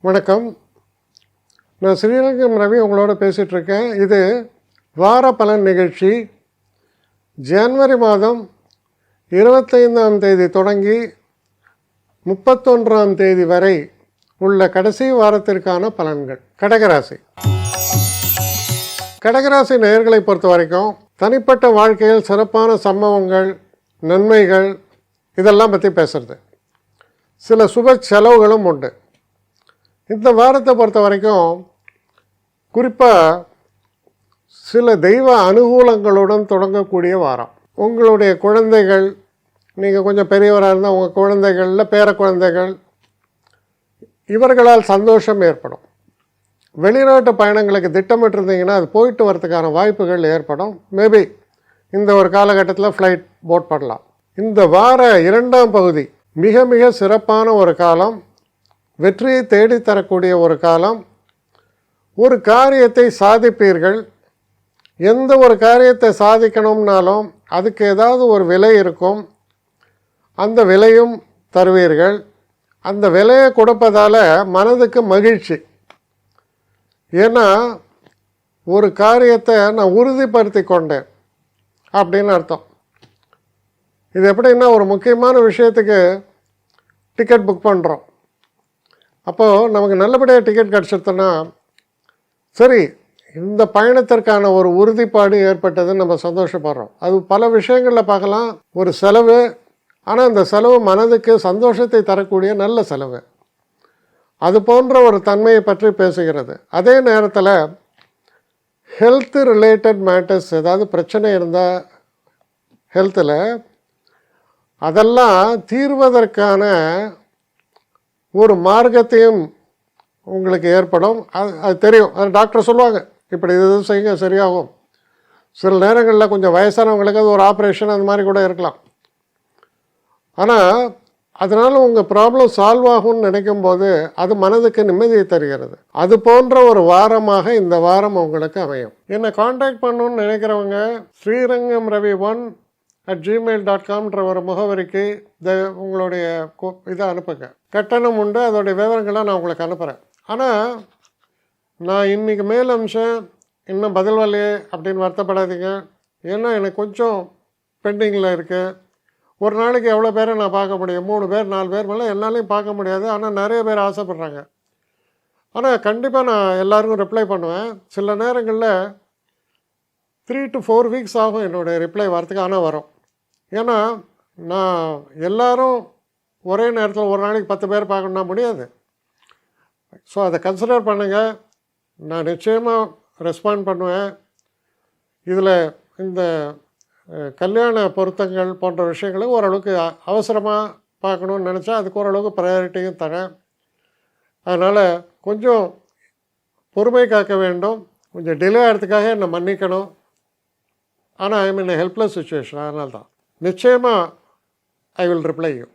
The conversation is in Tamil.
வணக்கம். நான் ஸ்ரீரங்கம் ரவி உங்களோட பேசிகிட்ருக்கேன். இது வார பலன் நிகழ்ச்சி. ஜனவரி மாதம் 25ஆம் தேதி தொடங்கி 31ஆம் தேதி வரை உள்ள கடைசி வாரத்திற்கான பலன்கள். கடகராசி நேயர்களை பொறுத்த வரைக்கும் தனிப்பட்ட வாழ்க்கையில் சிறப்பான சம்பவங்கள், நன்மைகள் இதெல்லாம் பற்றி பேசுகிறது. சில சுப செலவுகளும் உண்டு. இந்த வாரத்தை பொறுத்த வரைக்கும் குறிப்பாக சில தெய்வ அனுகூலங்களுடன் தொடங்கக்கூடிய வாரம். உங்களுடைய குழந்தைகள், நீங்கள் கொஞ்சம் பெரியவராக இருந்தால் உங்கள் குழந்தைகளில் பேர குழந்தைகள், இவர்களால் சந்தோஷம் ஏற்படும். வெளிநாட்டு பயணங்களுக்கு திட்டமிட்டிருந்தீங்கன்னா அது போயிட்டு வரதுக்கான வாய்ப்புகள் ஏற்படும். மேபி இந்த ஒரு காலகட்டத்தில் ஃப்ளைட் போட் பண்ணலாம். இந்த வார 2ஆம் பகுதி மிக மிக சிறப்பான ஒரு காலம். வெற்றியை தேடித்தரக்கூடிய ஒரு காலம். ஒரு காரியத்தை சாதிப்பீர்கள். எந்த ஒரு காரியத்தை சாதிக்கணும்னாலும் அதுக்கு ஏதாவது ஒரு விலை இருக்கும். அந்த விலையும் தருவீர்கள். அந்த விலையை கொடுப்பதால் மனதுக்கு மகிழ்ச்சி. ஏன்னா ஒரு காரியத்தை நான் உறுதிப்படுத்தி கொண்டேன் அப்படின்னு அர்த்தம். இது எப்படின்னா, ஒரு முக்கியமான விஷயத்துக்கு டிக்கெட் புக் பண்ணுறோம். அப்போது நமக்கு நல்லபடியாக டிக்கெட் கிடச்சிருத்தோன்னா சரி, இந்த பயணத்திற்கான ஒரு உறுதிப்பாடு ஏற்பட்டதுன்னு நம்ம சந்தோஷப்படுறோம். அது பல விஷயங்களில் பார்க்கலாம். ஒரு செலவு, ஆனால் அந்த செலவு மனதுக்கு சந்தோஷத்தை தரக்கூடிய நல்ல செலவு. அது போன்ற ஒரு தன்மையை பற்றி பேசுகிறது. அதே நேரத்தில் ஹெல்த் ரிலேட்டட் மேட்டர்ஸ், ஏதாவது பிரச்சனை இருந்தால் ஹெல்த்தில் அதெல்லாம் தீர்வதற்கான ஒரு மார்க்கத்தையும் உங்களுக்கு ஏற்படும். அது தெரியும். அது டாக்டர் சொல்லுவாங்க, இப்படி இது செய்யுங்க சரியாகும். சில நேரங்களில் கொஞ்சம் வயசானவங்களுக்கு அது ஒரு ஆப்ரேஷன் அந்த மாதிரி கூட இருக்கலாம். ஆனால் அதனால் உங்கள் ப்ராப்ளம் சால்வ் ஆகும்னு நினைக்கும் போது அது மனதுக்கு நிம்மதியை தருகிறது. அது போன்ற ஒரு வாரமாக இந்த வாரம் உங்களுக்கு அமையும். என்னை காண்டாக்ட் பண்ணணுன்னு நினைக்கிறவங்க srirangam1@gmail.com ஒரு முகவரிக்கு உங்களுடைய இதை அனுப்புங்க. கட்டணம் உண்டு, அதோடைய விவரங்களை நான் உங்களுக்கு அனுப்புகிறேன். ஆனால் நான் இன்றைக்கி மேல் அம்சம் இன்னும் பதில் வரலையே அப்படின்னு வருத்தப்படாதீங்க. ஏன்னா எனக்கு கொஞ்சம் பெண்டிங்கில் இருக்குது. ஒரு நாளைக்கு எவ்வளோ பேரை நான் பார்க்க முடியும்? 3 பேர் 4 பேர் மேலே என்னாலையும் பார்க்க முடியாது. ஆனால் நிறைய பேர் ஆசைப்பட்றாங்க. ஆனால் கண்டிப்பாக நான் எல்லாருக்கும் ரிப்ளை பண்ணுவேன். சில நேரங்களில் 3 to 4 வீக்ஸ் ஆகும் என்னுடைய ரிப்ளை வரத்துக்கு. ஆனால் வரும். ஏன்னா நான் எல்லோரும் ஒரே நேரத்தில் ஒரு நாளைக்கு 10 பேர் பார்க்கணுன்னா முடியாது. ஸோ அதை கன்சிடர் பண்ணுங்கள். நான் நிச்சயமாக ரெஸ்பாண்ட் பண்ணுவேன். இதில் இந்த கல்யாண பொருத்தங்கள் போன்ற விஷயங்களை ஓரளவுக்கு அவசரமாக பார்க்கணுன்னு நினச்சா அதுக்கு ஓரளவுக்கு ப்ரையாரிட்டியும் தரேன். அதனால் கொஞ்சம் பொறுமை காக்க வேண்டும். கொஞ்சம் டிலே ஆகிறதுக்காக என்னை மன்னிக்கணும். ஆனால் ஐ மீன் ஹெல்ப்லெஸ் சுச்சுவேஷன். அதனால தான் நிச்சயமாக ஐ வில் ரிப்ளை யூ.